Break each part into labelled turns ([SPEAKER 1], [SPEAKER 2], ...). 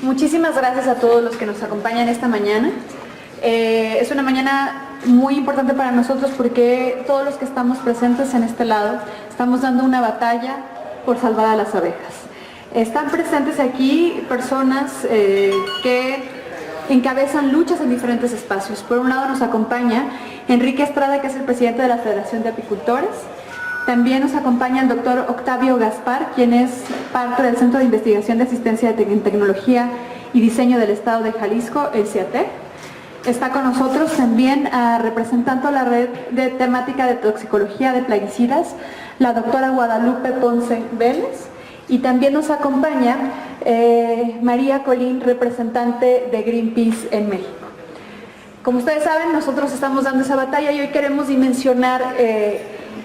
[SPEAKER 1] Muchísimas gracias a todos los que nos acompañan esta mañana. Es una mañana muy importante para nosotros porque todos los que estamos presentes en este lado estamos dando una batalla por salvar a las abejas. Están presentes aquí personas que encabezan luchas en diferentes espacios. Por un lado nos acompaña Enrique Estrada, que es el presidente de la Federación de Apicultores. También nos acompaña el doctor Octavio Gaspar, quien es parte del Centro de Investigación de Asistencia en Tecnología y Diseño del Estado de Jalisco, el CIATEC. Está con nosotros también representando la red de temática de toxicología de plaguicidas, la doctora Guadalupe Ponce Vélez. Y también nos acompaña María Colín, representante de Greenpeace en México. Como ustedes saben, nosotros estamos dando esa batalla y hoy queremos dimensionar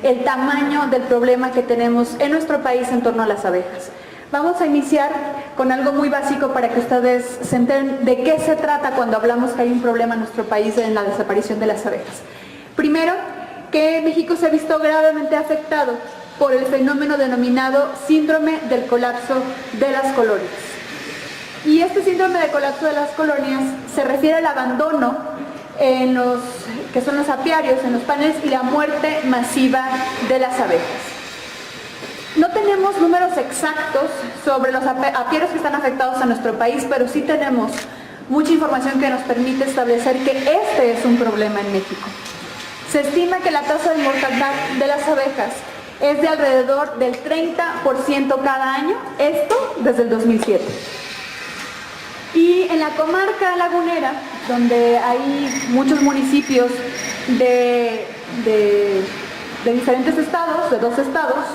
[SPEAKER 1] el tamaño del problema que tenemos en nuestro país en torno a las abejas. Vamos a iniciar con algo muy básico para que ustedes se enteren de qué se trata cuando hablamos que hay un problema en nuestro país en la desaparición de las abejas. Primero, que México se ha visto gravemente afectado por el fenómeno denominado síndrome del colapso de las colonias. Y este síndrome de colapso de las colonias se refiere al abandono en los que son los apiarios, en los paneles, y la muerte masiva de las abejas. No tenemos números exactos sobre los apiarios que están afectados en nuestro país, pero sí tenemos mucha información que nos permite establecer que este es un problema en México. Se estima que la tasa de mortalidad de las abejas es de alrededor del 30% cada año, esto desde el 2007. Y en la comarca lagunera, donde hay muchos municipios de diferentes estados, de 2 estados,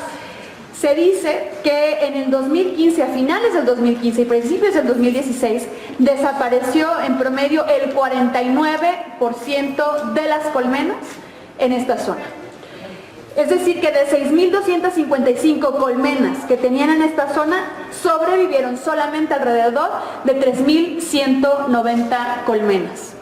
[SPEAKER 1] se dice que en el 2015, a finales del 2015 y principios del 2016, desapareció en promedio el 49% de las colmenas en esta zona. Es decir, que de 6.255 colmenas que tenían en esta zona, sobrevivieron solamente alrededor de 3.190 colmenas.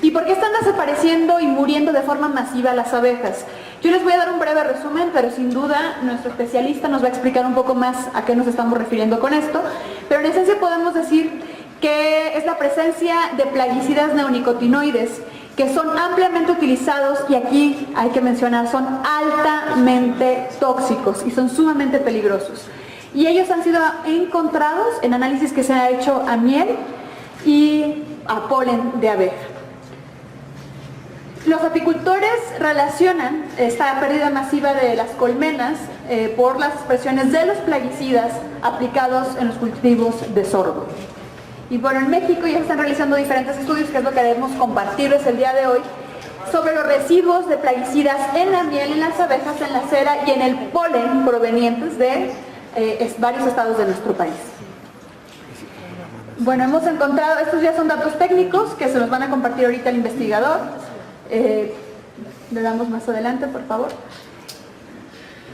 [SPEAKER 1] ¿Y por qué están desapareciendo y muriendo de forma masiva las abejas? Yo les voy a dar un breve resumen, pero sin duda nuestro especialista nos va a explicar un poco más a qué nos estamos refiriendo con esto. Pero en esencia podemos decir que es la presencia de plaguicidas neonicotinoides que son ampliamente utilizados, y aquí hay que mencionar, son altamente tóxicos y son sumamente peligrosos. Y ellos han sido encontrados en análisis que se ha hecho a miel y a polen de abeja. Los apicultores relacionan esta pérdida masiva de las colmenas por las expresiones de los plaguicidas aplicados en los cultivos de sorgo. Y bueno, en México ya se están realizando diferentes estudios, que es lo que queremos compartirles el día de hoy, sobre los residuos de plaguicidas en la miel, en las abejas, en la cera y en el polen provenientes de varios estados de nuestro país. Bueno, hemos encontrado, estos ya son datos técnicos que se los van a compartir ahorita el investigador. Le damos más adelante, por favor.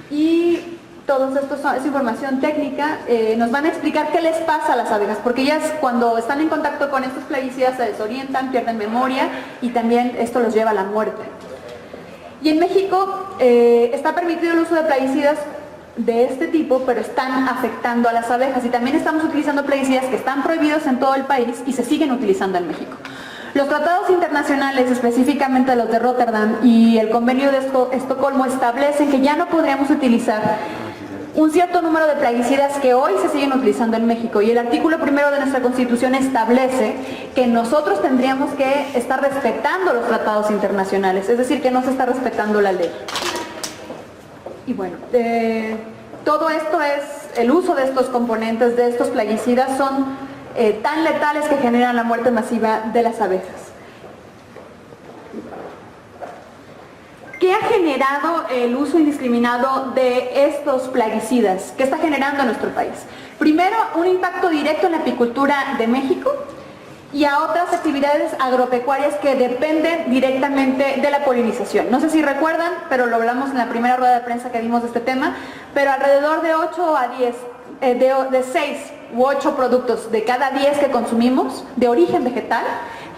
[SPEAKER 1] Y todos estos es información técnica, nos van a explicar qué les pasa a las abejas, porque ellas cuando están en contacto con estos plaguicidas se desorientan, pierden memoria y también esto los lleva a la muerte. Y en México está permitido el uso de plaguicidas de este tipo, pero están afectando a las abejas, y también estamos utilizando plaguicidas que están prohibidos en todo el país y se siguen utilizando en México. Los tratados internacionales, específicamente los de Rotterdam y el convenio de Estocolmo, establecen que ya no podríamos utilizar un cierto número de plaguicidas que hoy se siguen utilizando en México, y el artículo 1 de nuestra Constitución establece que nosotros tendríamos que estar respetando los tratados internacionales, es decir, que no se está respetando la ley. Y bueno, todo esto es, el uso de estos componentes, de estos plaguicidas, son tan letales que generan la muerte masiva de las abejas. ¿Qué ha generado el uso indiscriminado de estos plaguicidas? ¿Qué está generando en nuestro país? Primero, un impacto directo en la apicultura de México y a otras actividades agropecuarias que dependen directamente de la polinización. No sé si recuerdan, pero lo hablamos en la primera rueda de prensa que dimos de este tema, pero alrededor de 8 a 10, de 6 u 8 productos de cada 10 que consumimos de origen vegetal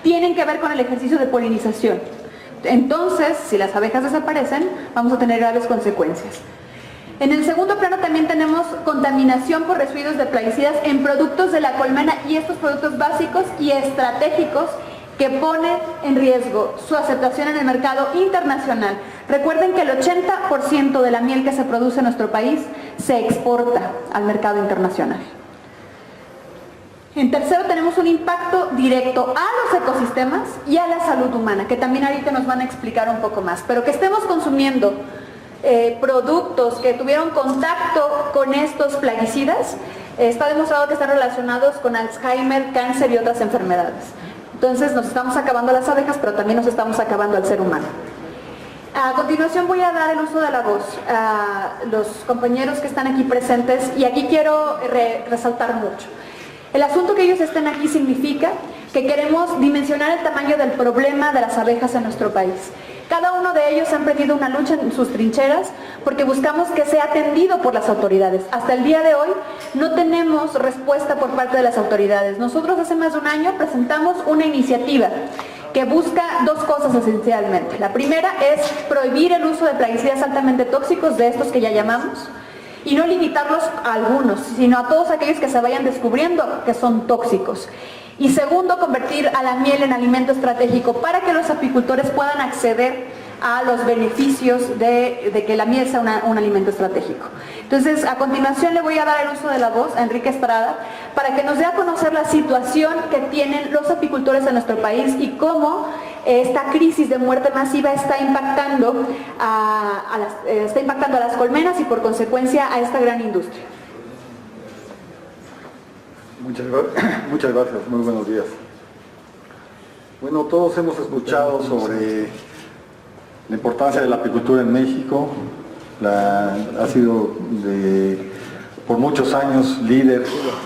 [SPEAKER 1] tienen que ver con el ejercicio de polinización. Entonces, si las abejas desaparecen, vamos a tener graves consecuencias. En el segundo plano también tenemos contaminación por residuos de plaguicidas en productos de la colmena y estos productos básicos y estratégicos que ponen en riesgo su aceptación en el mercado internacional. Recuerden que el 80% de la miel que se produce en nuestro país se exporta al mercado internacional. En tercero tenemos un impacto directo a los ecosistemas y a la salud humana, que también ahorita nos van a explicar un poco más. Pero que estemos consumiendo productos que tuvieron contacto con estos plaguicidas, está demostrado que están relacionados con Alzheimer, cáncer y otras enfermedades. Entonces nos estamos acabando las abejas, pero también nos estamos acabando al ser humano. A continuación voy a dar el uso de la voz a los compañeros que están aquí presentes y aquí quiero resaltar mucho. El asunto que ellos estén aquí significa que queremos dimensionar el tamaño del problema de las abejas en nuestro país. Cada uno de ellos ha emprendido una lucha en sus trincheras porque buscamos que sea atendido por las autoridades. Hasta el día de hoy no tenemos respuesta por parte de las autoridades. Nosotros hace más de un año presentamos una iniciativa que busca dos cosas esencialmente. La primera es prohibir el uso de plaguicidas altamente tóxicos, de estos que ya llamamos, y no limitarlos a algunos, sino a todos aquellos que se vayan descubriendo que son tóxicos. Y segundo, convertir a la miel en alimento estratégico para que los apicultores puedan acceder a los beneficios de que la miel sea un alimento estratégico. Entonces, a continuación le voy a dar el uso de la voz a Enrique Estrada para que nos dé a conocer la situación que tienen los apicultores en nuestro país y cómo esta crisis de muerte masiva está impactando a las colmenas y por consecuencia a esta gran industria.
[SPEAKER 2] Muchas gracias, muy buenos días. Bueno, todos hemos escuchado sobre la importancia de la apicultura en México. Ha sido por muchos años líder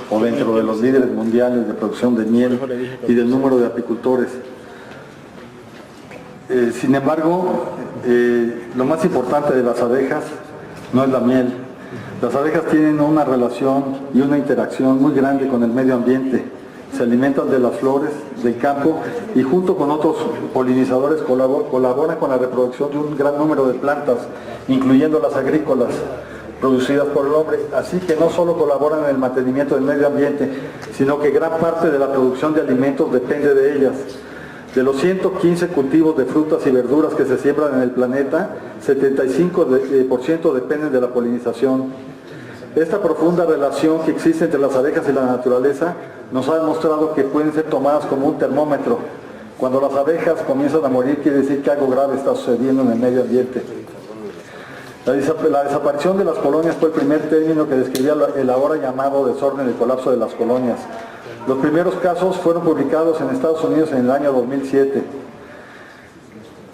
[SPEAKER 2] o dentro de los líderes mundiales de producción de miel y del número de apicultores. Sin embargo, lo más importante de las abejas no es la miel. Las abejas tienen una relación y una interacción muy grande con el medio ambiente. Se alimentan de las flores del campo y junto con otros polinizadores colaboran con la reproducción de un gran número de plantas, incluyendo las agrícolas producidas por el hombre. Así que no solo colaboran en el mantenimiento del medio ambiente, sino que gran parte de la producción de alimentos depende de ellas. De los 115 cultivos de frutas y verduras que se siembran en el planeta, 75% dependen de la polinización. Esta profunda relación que existe entre las abejas y la naturaleza nos ha demostrado que pueden ser tomadas como un termómetro. Cuando las abejas comienzan a morir, quiere decir que algo grave está sucediendo en el medio ambiente. La desaparición de las colonias fue el primer término que describía el ahora llamado desorden y colapso de las colonias. Los primeros casos fueron publicados en Estados Unidos en el año 2007.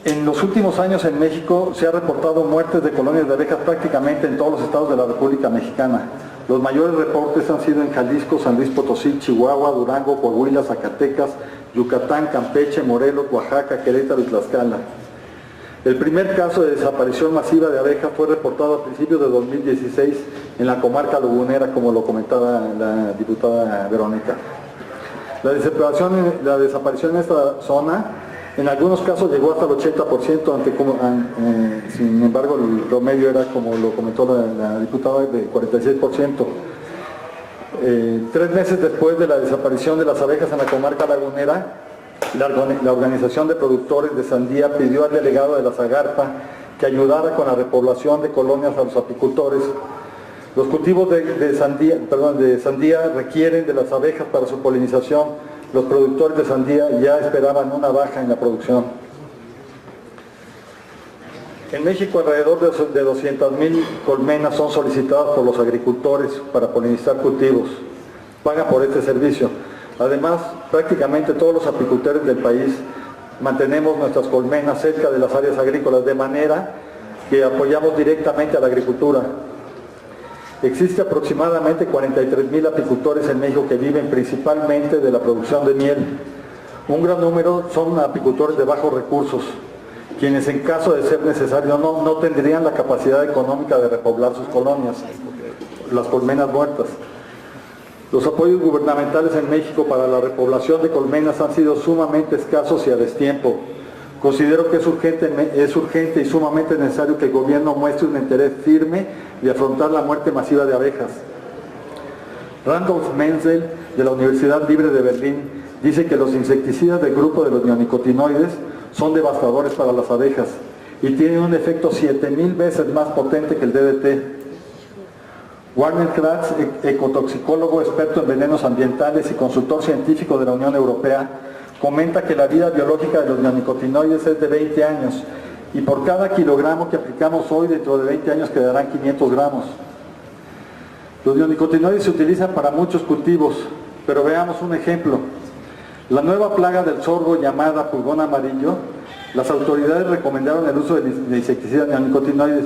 [SPEAKER 2] En los últimos años en México se ha reportado muertes de colonias de abejas prácticamente en todos los estados de la República Mexicana. Los mayores reportes han sido en Jalisco, San Luis Potosí, Chihuahua, Durango, Coahuila, Zacatecas, Yucatán, Campeche, Morelos, Oaxaca, Querétaro y Tlaxcala. El primer caso de desaparición masiva de abejas fue reportado a principios de 2016 en la comarca lagunera, como lo comentaba la diputada Verónica. La desaparición en esta zona en algunos casos llegó hasta el 80%, sin embargo el promedio era, como lo comentó la diputada, de 46%. 3 meses después de la desaparición de las abejas en la comarca lagunera, la Organización de Productores de Sandía pidió al delegado de la Zagarpa que ayudara con la repoblación de colonias a los apicultores. Los cultivos de sandía requieren de las abejas para su polinización. Los productores de sandía ya esperaban una baja en la producción. En México alrededor de 200,000 colmenas son solicitadas por los agricultores para polinizar cultivos. Pagan por este servicio. Además, prácticamente todos los apicultores del país mantenemos nuestras colmenas cerca de las áreas agrícolas, de manera que apoyamos directamente a la agricultura. Existe aproximadamente 43,000 apicultores en México que viven principalmente de la producción de miel. Un gran número son apicultores de bajos recursos, quienes en caso de ser necesario no tendrían la capacidad económica de repoblar sus colonias, las colmenas muertas. Los apoyos gubernamentales en México para la repoblación de colmenas han sido sumamente escasos y a destiempo. Considero que es urgente y sumamente necesario que el gobierno muestre un interés firme de afrontar la muerte masiva de abejas. Randolph Menzel, de la Universidad Libre de Berlín, dice que los insecticidas del grupo de los neonicotinoides son devastadores para las abejas y tienen un efecto 7000 veces más potente que el DDT. Warner Kratz, ecotoxicólogo experto en venenos ambientales y consultor científico de la Unión Europea, comenta que la vida biológica de los neonicotinoides es de 20 años y por cada kilogramo que aplicamos hoy, dentro de 20 años quedarán 500 gramos. Los neonicotinoides se utilizan para muchos cultivos, pero veamos un ejemplo. La nueva plaga del sorgo llamada pulgón amarillo, las autoridades recomendaron el uso de insecticidas neonicotinoides.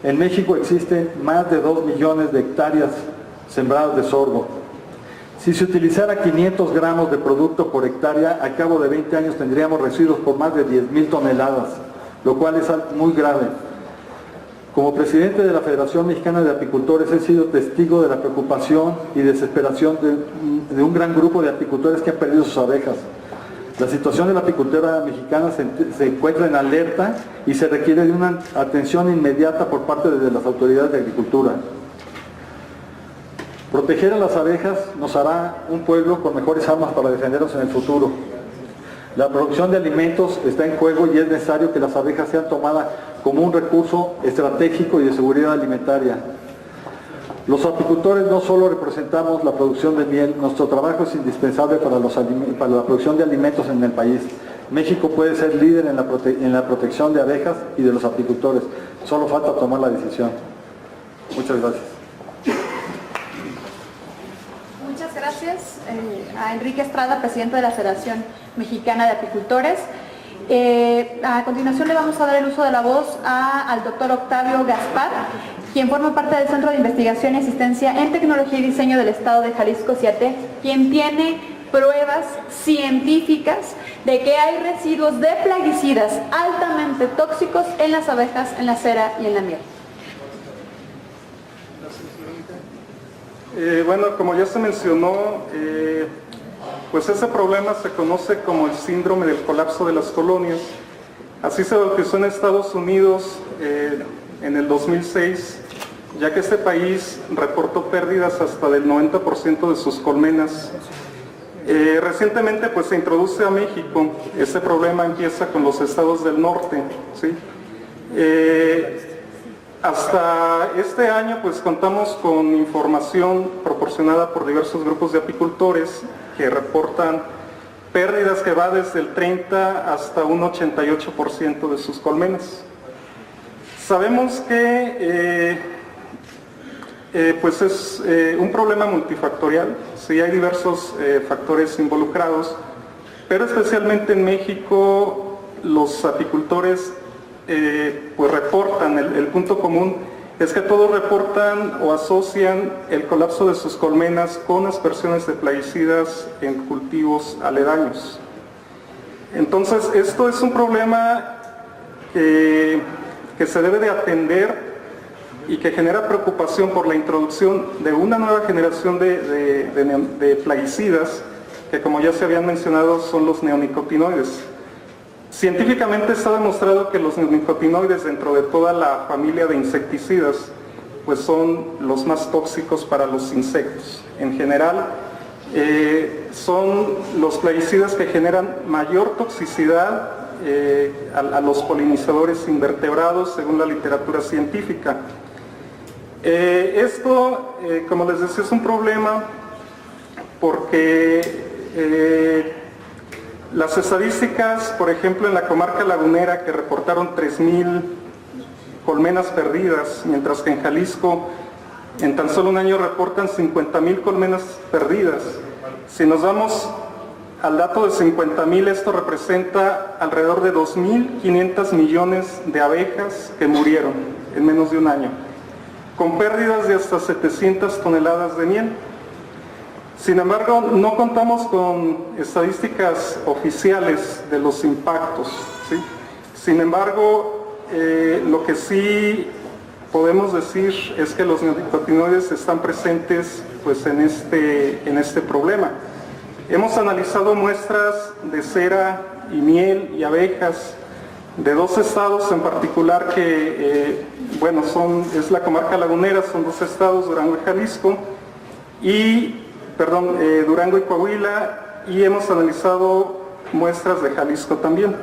[SPEAKER 2] En México existen más de 2 millones de hectáreas sembradas de sorgo. Si se utilizara 500 gramos de producto por hectárea, a cabo de 20 años tendríamos residuos por más de 10,000 toneladas, lo cual es muy grave. Como presidente de la Federación Mexicana de Apicultores he sido testigo de la preocupación y desesperación de un gran grupo de apicultores que han perdido sus abejas. La situación de la apicultura mexicana se encuentra en alerta y se requiere de una atención inmediata por parte de las autoridades de agricultura. Proteger a las abejas nos hará un pueblo con mejores armas para defendernos en el futuro. La producción de alimentos está en juego y es necesario que las abejas sean tomadas como un recurso estratégico y de seguridad alimentaria. Los apicultores no solo representamos la producción de miel, nuestro trabajo es indispensable para la producción de alimentos en el país. México puede ser líder en la protección de abejas y de los apicultores. Solo falta tomar la decisión. Muchas gracias.
[SPEAKER 1] Muchas gracias a Enrique Estrada, presidente de la Federación Mexicana de Apicultores. A continuación le vamos a dar el uso de la voz al doctor Octavio Gaspar, quien forma parte del Centro de Investigación y Asistencia en Tecnología y Diseño del Estado de Jalisco, CIATE, quien tiene pruebas científicas de que hay residuos de plaguicidas altamente tóxicos en las abejas, en la cera y en la miel.
[SPEAKER 3] Bueno, como ya se mencionó, pues ese problema se conoce como el síndrome del colapso de las colonias. Así se bautizó en Estados Unidos en el 2006, ya que este país reportó pérdidas hasta del 90% de sus colmenas. Recientemente pues se introduce a México. Este problema empieza con los estados del norte, ¿sí? Hasta este año pues contamos con información proporcionada por diversos grupos de apicultores que reportan pérdidas que va desde el 30 hasta un 88% de sus colmenas. Sabemos que pues es un problema multifactorial, sí hay diversos factores involucrados, pero especialmente en México los apicultores pues reportan, el punto común es que todos reportan o asocian el colapso de sus colmenas con aspersiones de plaguicidas en cultivos aledaños. Entonces esto es un problema que se debe de atender y que genera preocupación por la introducción de una nueva generación de plaguicidas que, como ya se habían mencionado, son los neonicotinoides. Científicamente está demostrado que los neonicotinoides dentro de toda la familia de insecticidas pues son los más tóxicos para los insectos. En general son los plaguicidas que generan mayor toxicidad a los polinizadores invertebrados según la literatura científica. Esto, como les decía, es un problema porque las estadísticas, por ejemplo, en la comarca lagunera, que reportaron 3,000 colmenas perdidas, mientras que en Jalisco, en tan solo un año, reportan 50,000 colmenas perdidas. Si nos vamos al dato de 50,000, esto representa alrededor de 2.500 millones de abejas que murieron en menos de un año, con pérdidas de hasta 700 toneladas de miel. Sin embargo, no contamos con estadísticas oficiales de los impactos, ¿sí? Sin embargo, lo que sí podemos decir es que los neonicotinoides están presentes pues, en este problema. Hemos analizado muestras de cera y miel y abejas de 2 estados en particular que, bueno, es la comarca lagunera, son 2 estados, Durango y Jalisco, Durango y Coahuila, y hemos analizado muestras de Jalisco también.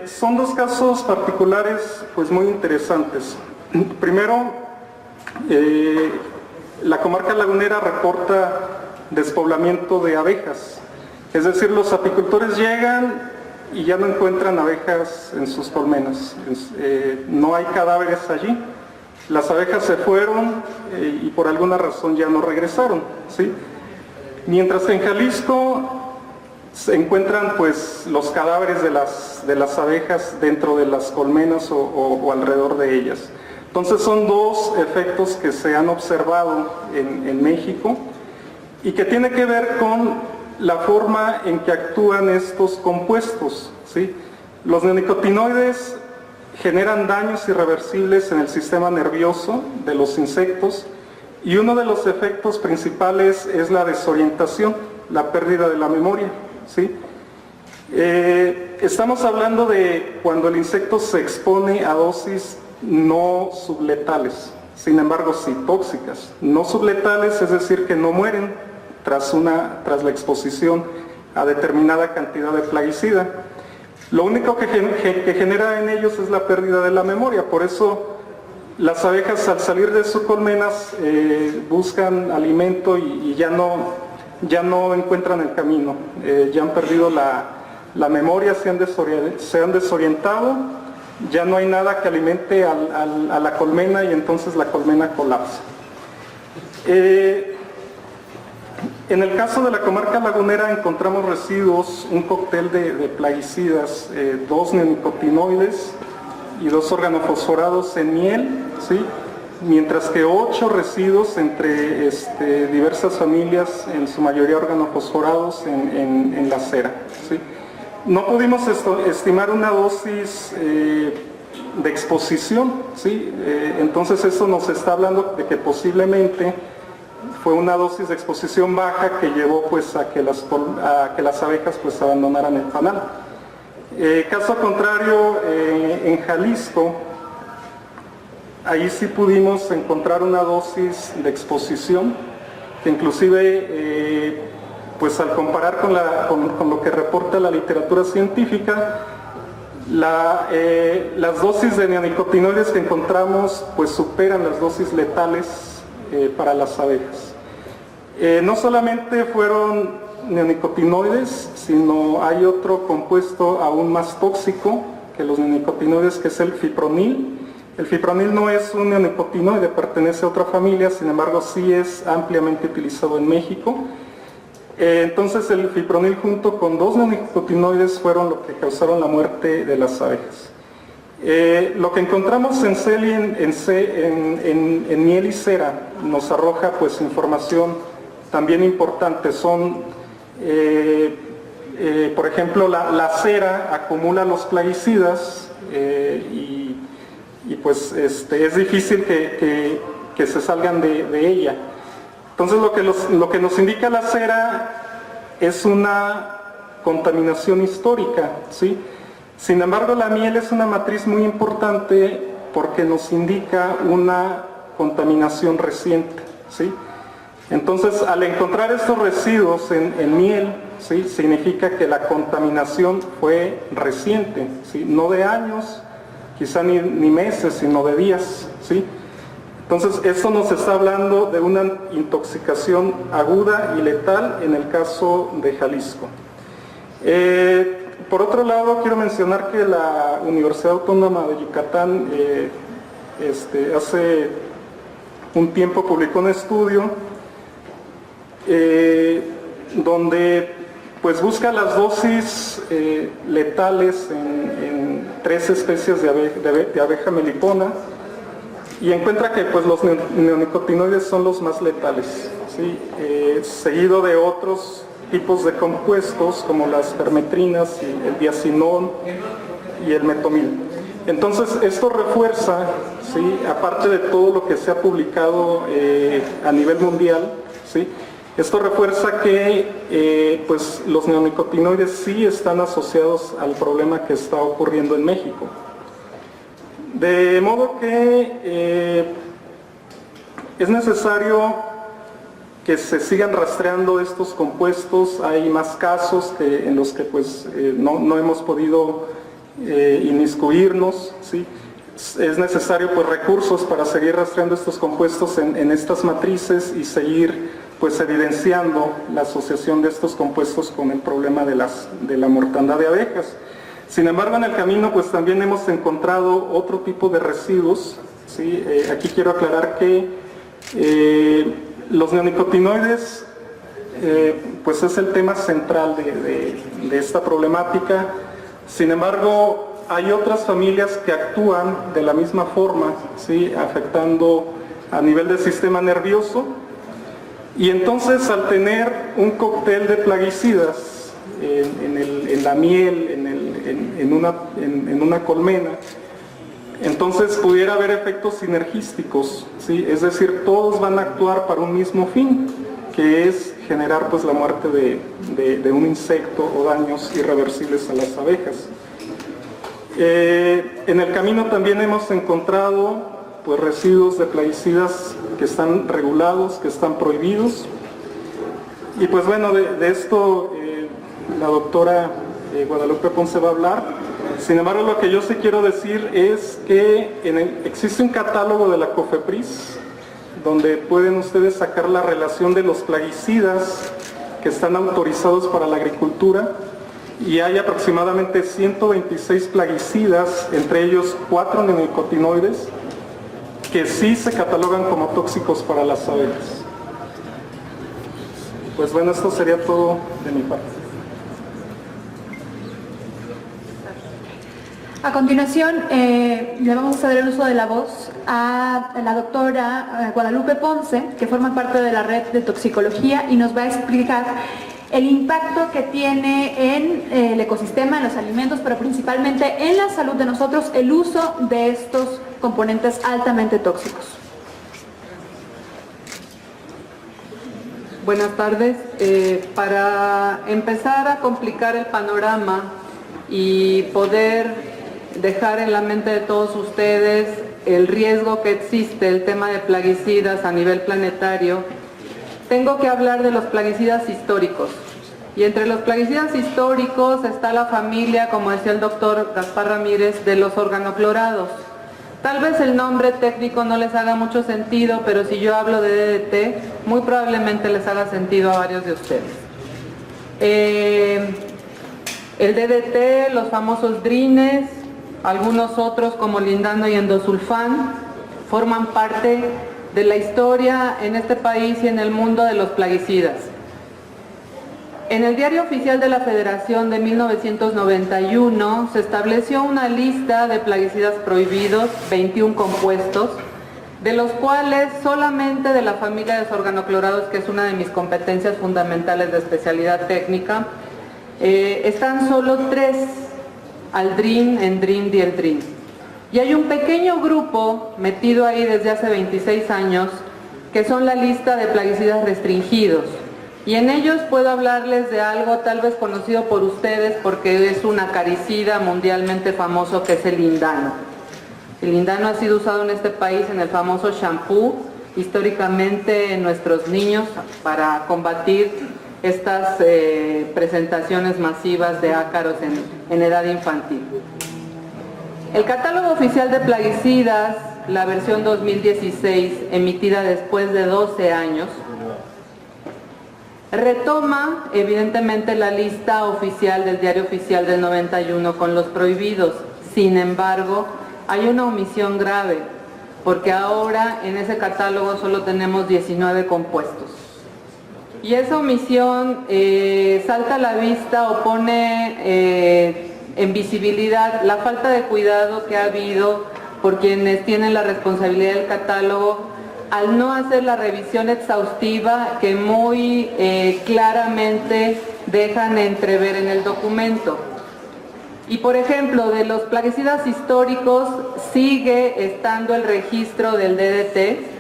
[SPEAKER 3] Son 2 casos particulares pues muy interesantes. Primero, la comarca lagunera reporta despoblamiento de abejas, es decir, los apicultores llegan y ya no encuentran abejas en sus colmenas, no hay cadáveres allí, las abejas se fueron y por alguna razón ya no regresaron, ¿sí? Mientras que en Jalisco se encuentran pues los cadáveres de las abejas dentro de las colmenas o alrededor de ellas. Entonces son 2 efectos que se han observado en México y que tiene que ver con la forma en que actúan estos compuestos, ¿sí? Los neonicotinoides generan daños irreversibles en el sistema nervioso de los insectos y uno de los efectos principales es la desorientación, la pérdida de la memoria, ¿sí? Estamos hablando de cuando el insecto se expone a dosis no subletales, sin embargo sí tóxicas. No subletales es decir que no mueren tras la exposición a determinada cantidad de plaguicida. Lo único que genera en ellos es la pérdida de la memoria, por eso las abejas al salir de sus colmenas buscan alimento y ya no encuentran el camino, ya han perdido la memoria, se han desorientado, ya no hay nada que alimente a la colmena y entonces la colmena colapsa. En el caso de la comarca lagunera encontramos residuos, un cóctel de plaguicidas, 2 neonicotinoides y 2 organofosforados en miel, ¿sí? Mientras que 8 residuos entre diversas familias, en su mayoría organofosforados en la cera, ¿sí? No pudimos estimar una dosis de exposición, ¿sí? Entonces eso nos está hablando de que posiblemente fue una dosis de exposición baja que llevó pues a que las abejas pues abandonaran el panal. Caso contrario, en Jalisco, ahí sí pudimos encontrar una dosis de exposición que inclusive pues al comparar con lo que reporta la literatura científica, las dosis de neonicotinoides que encontramos pues superan las dosis letales para las abejas. No solamente fueron neonicotinoides, sino hay otro compuesto aún más tóxico que los neonicotinoides, que es el fipronil. El fipronil no es un neonicotinoide, pertenece a otra familia, sin embargo sí es ampliamente utilizado en México. Entonces el fipronil junto con 2 neonicotinoides fueron lo que causaron la muerte de las abejas. Lo que encontramos en miel y cera nos arroja pues información también importante. Son, por ejemplo, la cera acumula los plaguicidas y pues es difícil que se salgan de ella. Entonces lo que nos indica la cera es una contaminación histórica, ¿sí? Sin embargo, la miel es una matriz muy importante porque nos indica una contaminación reciente, ¿sí? Entonces, al encontrar estos residuos en miel, ¿sí? Significa que la contaminación fue reciente, ¿sí? No de años, quizá ni meses, sino de días, ¿sí? Entonces, esto nos está hablando de una intoxicación aguda y letal en el caso de Jalisco. Por otro lado, quiero mencionar que la Universidad Autónoma de Yucatán hace un tiempo publicó un estudio donde pues busca las dosis letales en 3 especies de abeja melipona y encuentra que pues los neonicotinoides son los más letales, ¿sí? Seguido de otros tipos de compuestos como las permetrinas, y el diacinón y el metomil. Entonces esto refuerza, ¿sí? Aparte de todo lo que se ha publicado a nivel mundial, ¿sí? Esto refuerza que pues los neonicotinoides sí están asociados al problema que está ocurriendo en México. De modo que es necesario que se sigan rastreando estos compuestos. Hay más casos en los que pues, no hemos podido inmiscuirnos, ¿sí? Es necesario pues, recursos para seguir rastreando estos compuestos en estas matrices y seguir pues evidenciando la asociación de estos compuestos con el problema de la mortandad de abejas. Sin embargo, en el camino pues también hemos encontrado otro tipo de residuos, ¿sí? Aquí quiero aclarar que los neonicotinoides pues es el tema central de esta problemática. Sin embargo, hay otras familias que actúan de la misma forma, ¿sí? Afectando a nivel del sistema nervioso. Y entonces, al tener un cóctel de plaguicidas en la miel, en una colmena, entonces pudiera haber efectos sinergísticos, ¿sí? Es decir, todos van a actuar para un mismo fin, que es generar pues, la muerte de un insecto o daños irreversibles a las abejas. En el camino también hemos encontrado pues, residuos de plaguicidas que están regulados, que están prohibidos. Y pues bueno, de esto la doctora Guadalupe Ponce va a hablar. Sin embargo, lo que yo sí quiero decir es que existe un catálogo de la COFEPRIS, donde pueden ustedes sacar la relación de los plaguicidas que están autorizados para la agricultura, y hay aproximadamente 126 plaguicidas, entre ellos 4 neonicotinoides, que sí se catalogan como tóxicos para las abejas. Pues bueno, esto sería todo de mi parte.
[SPEAKER 1] A continuación, le vamos a ceder el uso de la voz a la doctora Guadalupe Ponce, que forma parte de la red de toxicología y nos va a explicar el impacto que tiene en el ecosistema, en los alimentos, pero principalmente en la salud de nosotros, el uso de estos componentes altamente tóxicos.
[SPEAKER 4] Buenas tardes. Para empezar a complicar el panorama y poder dejar en la mente de todos ustedes el riesgo que existe, el tema de plaguicidas a nivel planetario, tengo que hablar de los plaguicidas históricos. Y entre los plaguicidas históricos está la familia, como decía el doctor Gaspar Ramírez, de los organoclorados. Tal vez el nombre técnico no les haga mucho sentido, pero si yo hablo de DDT, muy probablemente les haga sentido a varios de ustedes. El DDT, los famosos drines, algunos otros como lindano y endosulfán, forman parte de la historia en este país y en el mundo de los plaguicidas. En el Diario Oficial de la Federación de 1991 se estableció una lista de plaguicidas prohibidos, 21 compuestos, de los cuales solamente de la familia de los organoclorados, que es una de mis competencias fundamentales de especialidad técnica, están solo 3, aldrin, endrin y eldrin. Y hay un pequeño grupo metido ahí desde hace 26 años, que son la lista de plaguicidas restringidos. Y en ellos puedo hablarles de algo tal vez conocido por ustedes porque es un acaricida mundialmente famoso, que es el lindano. El lindano ha sido usado en este país en el famoso shampoo, históricamente en nuestros niños, para combatir estas presentaciones masivas de ácaros en edad infantil. El catálogo oficial de plaguicidas, la versión 2016, emitida después de 12 años, retoma evidentemente la lista oficial del Diario Oficial del 91 con los prohibidos. Sin embargo, hay una omisión grave, porque ahora en ese catálogo solo tenemos 19 compuestos. Y esa omisión salta a la vista o pone en visibilidad la falta de cuidado que ha habido por quienes tienen la responsabilidad del catálogo, al no hacer la revisión exhaustiva que muy claramente dejan entrever en el documento. Y por ejemplo, de los plaguicidas históricos sigue estando el registro del DDT.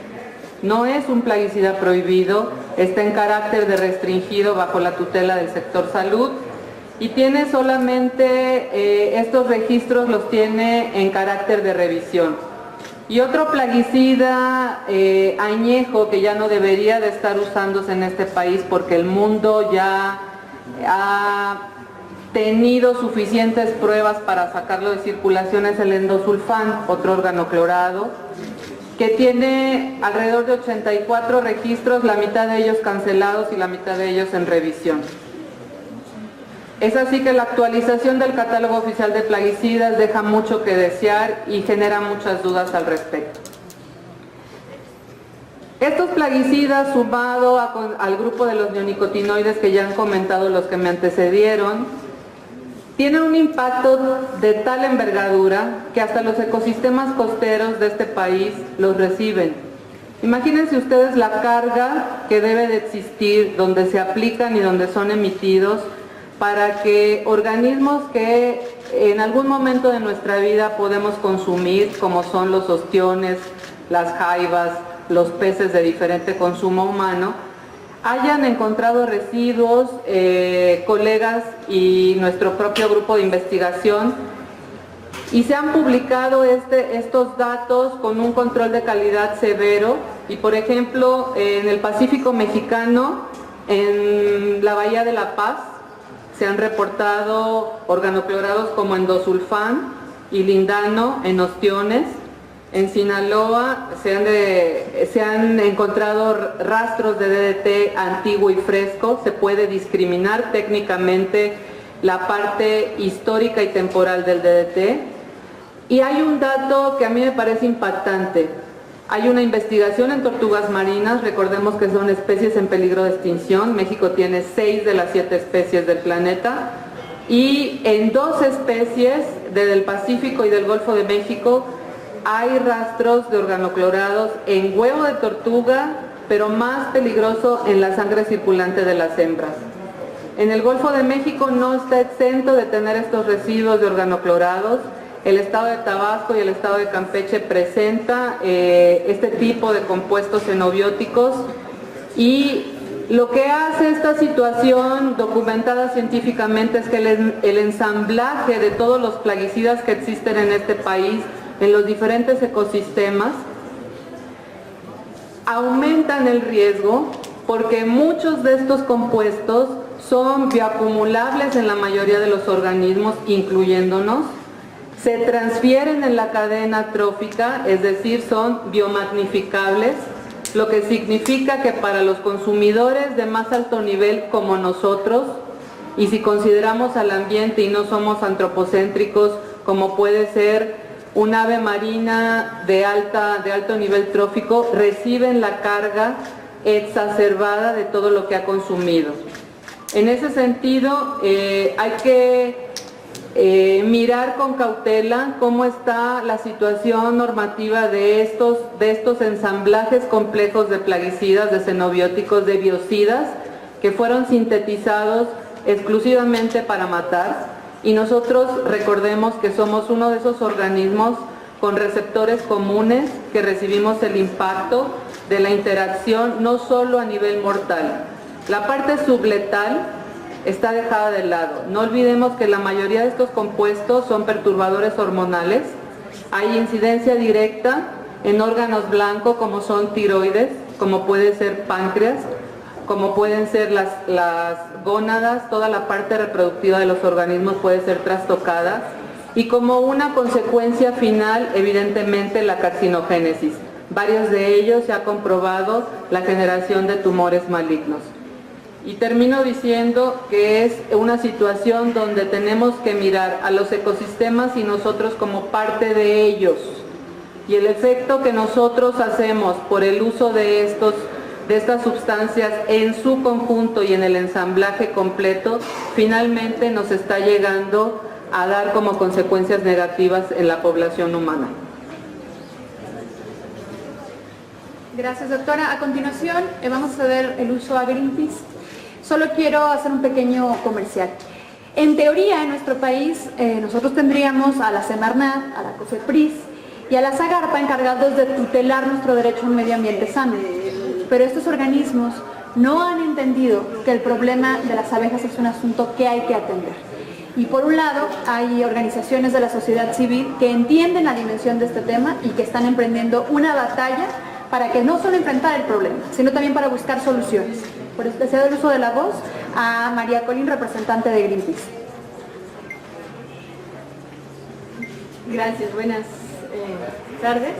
[SPEAKER 4] no es un plaguicida prohibido, está en carácter de restringido bajo la tutela del sector salud y tiene solamente, estos registros los tiene en carácter de revisión. Y otro plaguicida añejo que ya no debería de estar usándose en este país porque el mundo ya ha tenido suficientes pruebas para sacarlo de circulación es el endosulfán, otro organoclorado, que tiene alrededor de 84 registros, la mitad de ellos cancelados y la mitad de ellos en revisión. Es así que la actualización del catálogo oficial de plaguicidas deja mucho que desear y genera muchas dudas al respecto. Estos plaguicidas, sumado al grupo de los neonicotinoides que ya han comentado los que me antecedieron, tienen un impacto de tal envergadura que hasta los ecosistemas costeros de este país los reciben. Imagínense ustedes la carga que debe de existir donde se aplican y donde son emitidos para que organismos que en algún momento de nuestra vida podemos consumir, como son los ostiones, las jaivas, los peces de diferente consumo humano, hayan encontrado residuos, colegas y nuestro propio grupo de investigación, y se han publicado estos datos con un control de calidad severo, y por ejemplo en el Pacífico mexicano, en la Bahía de La Paz, se han reportado organoclorados como endosulfán y lindano en ostiones. En Sinaloa se han encontrado rastros de DDT antiguo y fresco. Se puede discriminar técnicamente la parte histórica y temporal del DDT. Y hay un dato que a mí me parece impactante. Hay una investigación en tortugas marinas, recordemos que son especies en peligro de extinción. México tiene 6 de las 7 especies del planeta y en 2 especies del Pacífico y del Golfo de México hay rastros de organoclorados en huevo de tortuga, pero más peligroso en la sangre circulante de las hembras. En el Golfo de México no está exento de tener estos residuos de organoclorados. El estado de Tabasco y el estado de Campeche presenta este tipo de compuestos xenobióticos, y lo que hace esta situación documentada científicamente es que el ensamblaje de todos los plaguicidas que existen en este país, en los diferentes ecosistemas, aumentan el riesgo porque muchos de estos compuestos son bioacumulables en la mayoría de los organismos, incluyéndonos. Se transfieren en la cadena trófica, es decir, son biomagnificables, lo que significa que para los consumidores de más alto nivel como nosotros, y si consideramos al ambiente y no somos antropocéntricos, como puede ser un ave marina de alto nivel trófico, reciben la carga exacerbada de todo lo que ha consumido. En ese sentido, hay que mirar con cautela cómo está la situación normativa de estos ensamblajes complejos de plaguicidas, de xenobióticos, de biocidas, que fueron sintetizados exclusivamente para matar, y nosotros recordemos que somos uno de esos organismos con receptores comunes que recibimos el impacto de la interacción no solo a nivel mortal. La parte subletal está dejada de lado. No olvidemos que la mayoría de estos compuestos son perturbadores hormonales. Hay incidencia directa en órganos blancos como son tiroides, como puede ser páncreas, como pueden ser las gónadas, toda la parte reproductiva de los organismos puede ser trastocada, y como una consecuencia final, evidentemente, la carcinogénesis. Varios de ellos se ha comprobado la generación de tumores malignos. Y termino diciendo que es una situación donde tenemos que mirar a los ecosistemas y nosotros como parte de ellos. Y el efecto que nosotros hacemos por el uso de estas sustancias en su conjunto y en el ensamblaje completo, finalmente nos está llegando a dar como consecuencias negativas en la población humana.
[SPEAKER 1] Gracias, doctora. A continuación vamos a ceder el uso a Greenpeace. Solo quiero hacer un pequeño comercial. En teoría, en nuestro país, nosotros tendríamos a la Semarnat, a la COFEPRIS, y a la SAGARPA, encargados de tutelar nuestro derecho a un medio ambiente sano. Pero estos organismos no han entendido que el problema de las abejas es un asunto que hay que atender. Y por un lado, hay organizaciones de la sociedad civil que entienden la dimensión de este tema y que están emprendiendo una batalla para que no solo enfrentar el problema, sino también para buscar soluciones. Por eso le cedo el uso de la voz a María Colín, representante de Greenpeace.
[SPEAKER 5] Gracias, buenas tardes.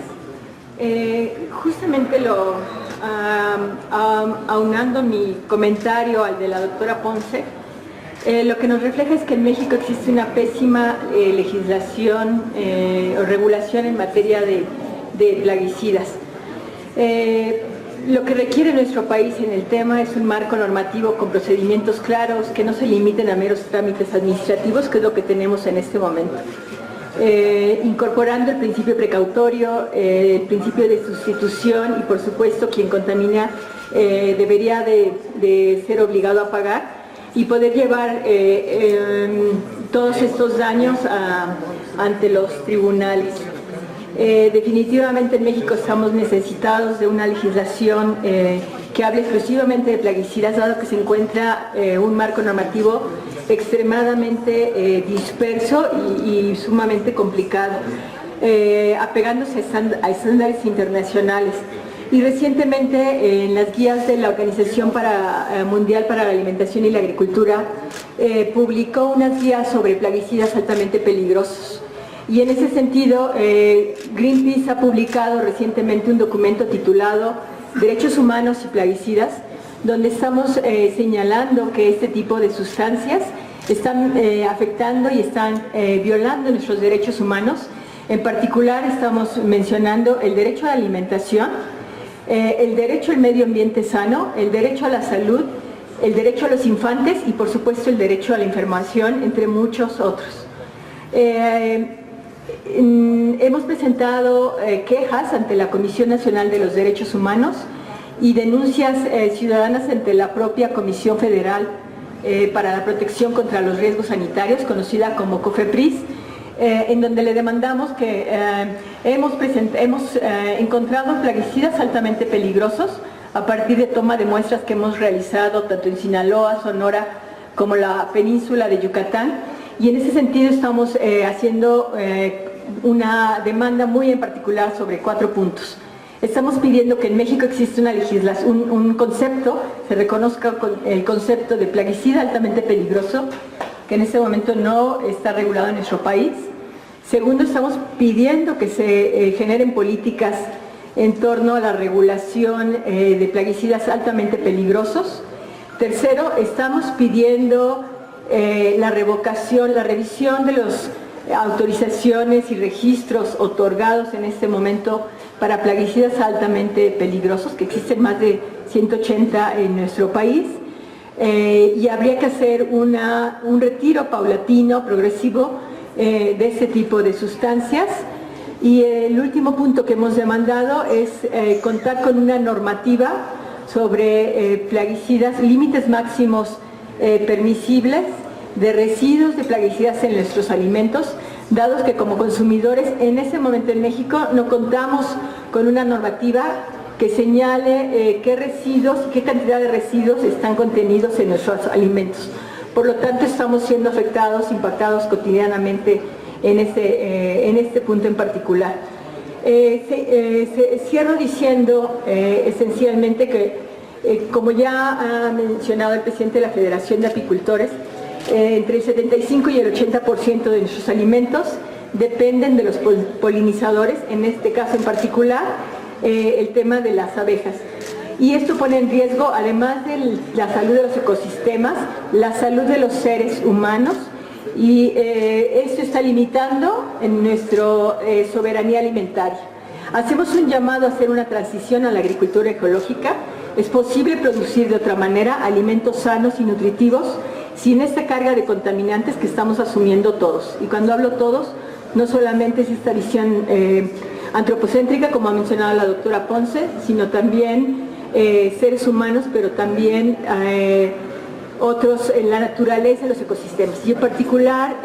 [SPEAKER 5] Justamente aunando mi comentario al de la doctora Ponce, lo que nos refleja es que en México existe una pésima legislación o regulación en materia de plaguicidas. Lo que requiere nuestro país en el tema es un marco normativo con procedimientos claros que no se limiten a meros trámites administrativos, que es lo que tenemos en este momento. Incorporando el principio precautorio, el principio de sustitución y por supuesto quien contamina debería de ser obligado a pagar y poder llevar todos estos daños ante los tribunales. Definitivamente en México estamos necesitados de una legislación que hable exclusivamente de plaguicidas, dado que se encuentra un marco normativo extremadamente disperso y sumamente complicado, apegándose a estándares internacionales. Y recientemente en las guías de la Organización Mundial para la Alimentación y la Agricultura publicó unas guías sobre plaguicidas altamente peligrosos. Y en ese sentido, Greenpeace ha publicado recientemente un documento titulado Derechos Humanos y Plaguicidas, donde estamos señalando que este tipo de sustancias están afectando y están violando nuestros derechos humanos. En particular estamos mencionando el derecho a la alimentación, el derecho al medio ambiente sano, el derecho a la salud, el derecho a los infantes y por supuesto el derecho a la información, entre muchos otros. Hemos presentado quejas ante la Comisión Nacional de los Derechos Humanos y denuncias ciudadanas ante la propia Comisión Federal para la Protección contra los Riesgos Sanitarios, conocida como COFEPRIS, en donde le demandamos que hemos encontrado plaguicidas altamente peligrosos a partir de toma de muestras que hemos realizado tanto en Sinaloa, Sonora, como la península de Yucatán. Y en ese sentido estamos haciendo una demanda muy en particular sobre 4 puntos. Estamos pidiendo que en México existe una legislación, un concepto, se reconozca el concepto de plaguicida altamente peligroso, que en este momento no está regulado en nuestro país. Segundo, estamos pidiendo que se generen políticas en torno a la regulación de plaguicidas altamente peligrosos. Tercero, estamos pidiendo la revisión de las autorizaciones y registros otorgados en este momento para plaguicidas altamente peligrosos, que existen más de 180 en nuestro país, y habría que hacer un retiro paulatino, progresivo, de este tipo de sustancias. Y el último punto que hemos demandado es contar con una normativa sobre plaguicidas, límites máximos permisibles de residuos de plaguicidas en nuestros alimentos, dados que como consumidores en ese momento en México no contamos con una normativa que señale qué residuos, qué cantidad de residuos están contenidos en nuestros alimentos. Por lo tanto, estamos siendo afectados, impactados cotidianamente en este punto en particular. Cierro diciendo esencialmente que, como ya ha mencionado el presidente de la Federación de Apicultores, entre el 75 y el 80% de nuestros alimentos dependen de los polinizadores, en este caso en particular, el tema de las abejas. Y esto pone en riesgo, además de la salud de los ecosistemas, la salud de los seres humanos, y esto está limitando en nuestra soberanía alimentaria. Hacemos un llamado a hacer una transición a la agricultura ecológica. Es posible producir de otra manera alimentos sanos y nutritivos sin esta carga de contaminantes que estamos asumiendo todos. Y cuando hablo todos, no solamente es esta visión antropocéntrica, como ha mencionado la doctora Ponce, sino también seres humanos, pero también otros, la naturaleza, los ecosistemas. Y en particular,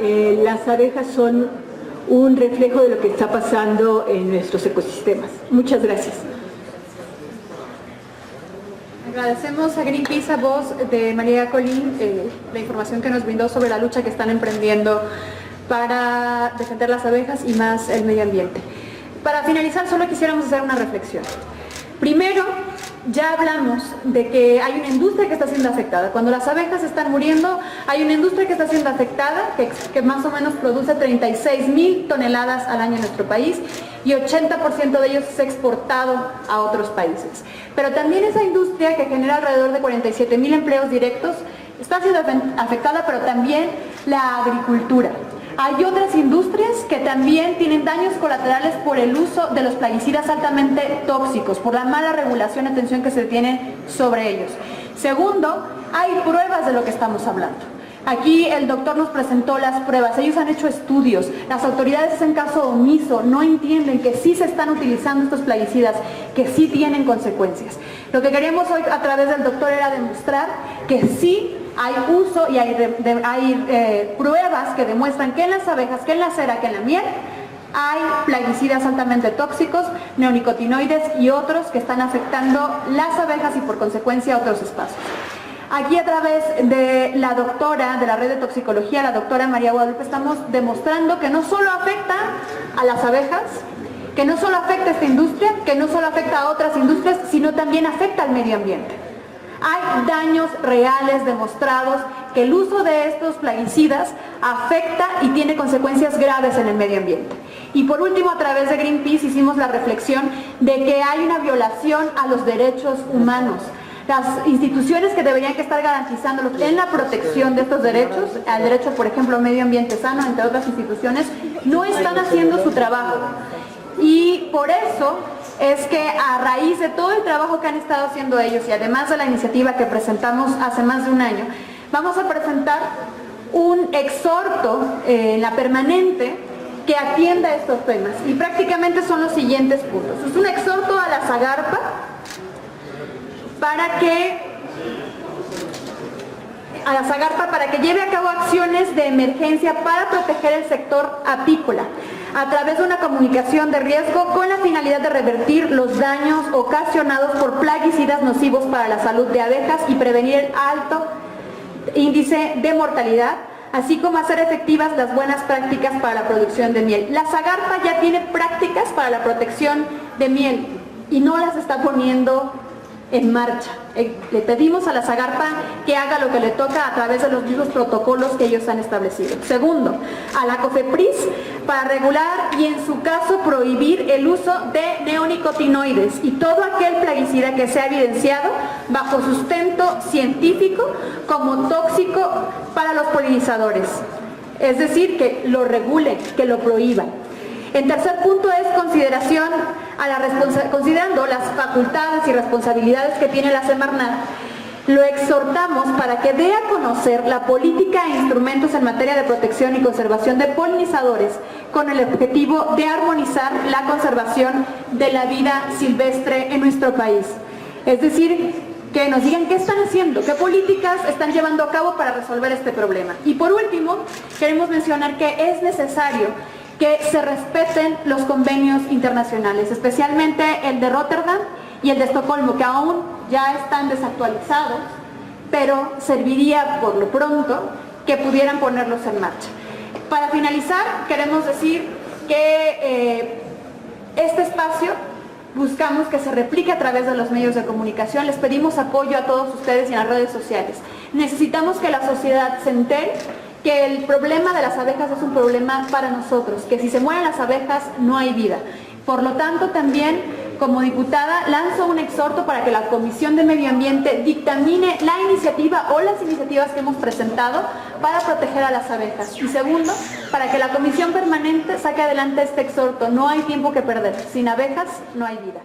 [SPEAKER 5] las abejas son un reflejo de lo que está pasando en nuestros ecosistemas. Muchas gracias.
[SPEAKER 1] Agradecemos a Greenpeace, a voz de María Colín, la información que nos brindó sobre la lucha que están emprendiendo para defender las abejas y más el medio ambiente. Para finalizar, solo quisiéramos hacer una reflexión. Primero, ya hablamos de que hay una industria que está siendo afectada. Cuando las abejas están muriendo, hay una industria que está siendo afectada, que más o menos produce 36,000 toneladas al año en nuestro país, y 80% de ellos es exportado a otros países. Pero también esa industria, que genera alrededor de 47,000 empleos directos, está siendo afectada, pero también la agricultura. Hay otras industrias que también tienen daños colaterales por el uso de los plaguicidas altamente tóxicos, por la mala regulación y atención que se tiene sobre ellos. Segundo, hay pruebas de lo que estamos hablando. Aquí el doctor nos presentó las pruebas, ellos han hecho estudios, las autoridades hacen caso omiso, no entienden que sí se están utilizando estos plaguicidas, que sí tienen consecuencias. Lo que queríamos hoy a través del doctor era demostrar que sí hay uso y hay pruebas que demuestran que en las abejas, que en la cera, que en la miel, hay plaguicidas altamente tóxicos, neonicotinoides y otros que están afectando las abejas y por consecuencia otros espacios. Aquí a través de la doctora de la red de toxicología, la doctora María Guadalupe, estamos demostrando que no solo afecta a las abejas, que no solo afecta a esta industria, que no solo afecta a otras industrias, sino también afecta al medio ambiente. Hay daños reales demostrados que el uso de estos plaguicidas afecta y tiene consecuencias graves en el medio ambiente. Y por último, a través de Greenpeace hicimos la reflexión de que hay una violación a los derechos humanos. Las instituciones que deberían que estar garantizándolos en la protección de estos derechos, al derecho, por ejemplo, a medio ambiente sano, entre otras instituciones, no están haciendo su trabajo. Y por eso es que a raíz de todo el trabajo que han estado haciendo ellos y además de la iniciativa que presentamos hace más de un año, vamos a presentar un exhorto en la permanente que atienda estos temas. Y prácticamente son los siguientes puntos. Es un exhorto a la Zagarpa para que lleve a cabo acciones de emergencia para proteger el sector apícola a través de una comunicación de riesgo con la finalidad de revertir los daños ocasionados por plaguicidas nocivos para la salud de abejas y prevenir el alto índice de mortalidad, así como hacer efectivas las buenas prácticas para la producción de miel. La Zagarpa ya tiene prácticas para la protección de miel y no las está poniendo en marcha. Le pedimos a la Zagarpa que haga lo que le toca a través de los mismos protocolos que ellos han establecido. Segundo, a la COFEPRIS para regular y en su caso prohibir el uso de neonicotinoides y todo aquel plaguicida que sea evidenciado bajo sustento científico como tóxico para los polinizadores. Es decir, que lo regulen, que lo prohíban. En tercer punto es consideración considerando las facultades y responsabilidades que tiene la Semarnat, lo exhortamos para que dé a conocer la política e instrumentos en materia de protección y conservación de polinizadores con el objetivo de armonizar la conservación de la vida silvestre en nuestro país. Es decir, que nos digan qué están haciendo, qué políticas están llevando a cabo para resolver este problema. Y por último, queremos mencionar que es necesario que se respeten los convenios internacionales, especialmente el de Rotterdam y el de Estocolmo, que aún ya están desactualizados, pero serviría por lo pronto que pudieran ponerlos en marcha. Para finalizar, queremos decir que este espacio buscamos que se replique a través de los medios de comunicación. Les pedimos apoyo a todos ustedes y en las redes sociales. Necesitamos que la sociedad se entere que el problema de las abejas es un problema para nosotros, que si se mueren las abejas no hay vida. Por lo tanto, también como diputada lanzo un exhorto para que la Comisión de Medio Ambiente dictamine la iniciativa o las iniciativas que hemos presentado para proteger a las abejas. Y segundo, para que la Comisión Permanente saque adelante este exhorto. No hay tiempo que perder. Sin abejas no hay vida.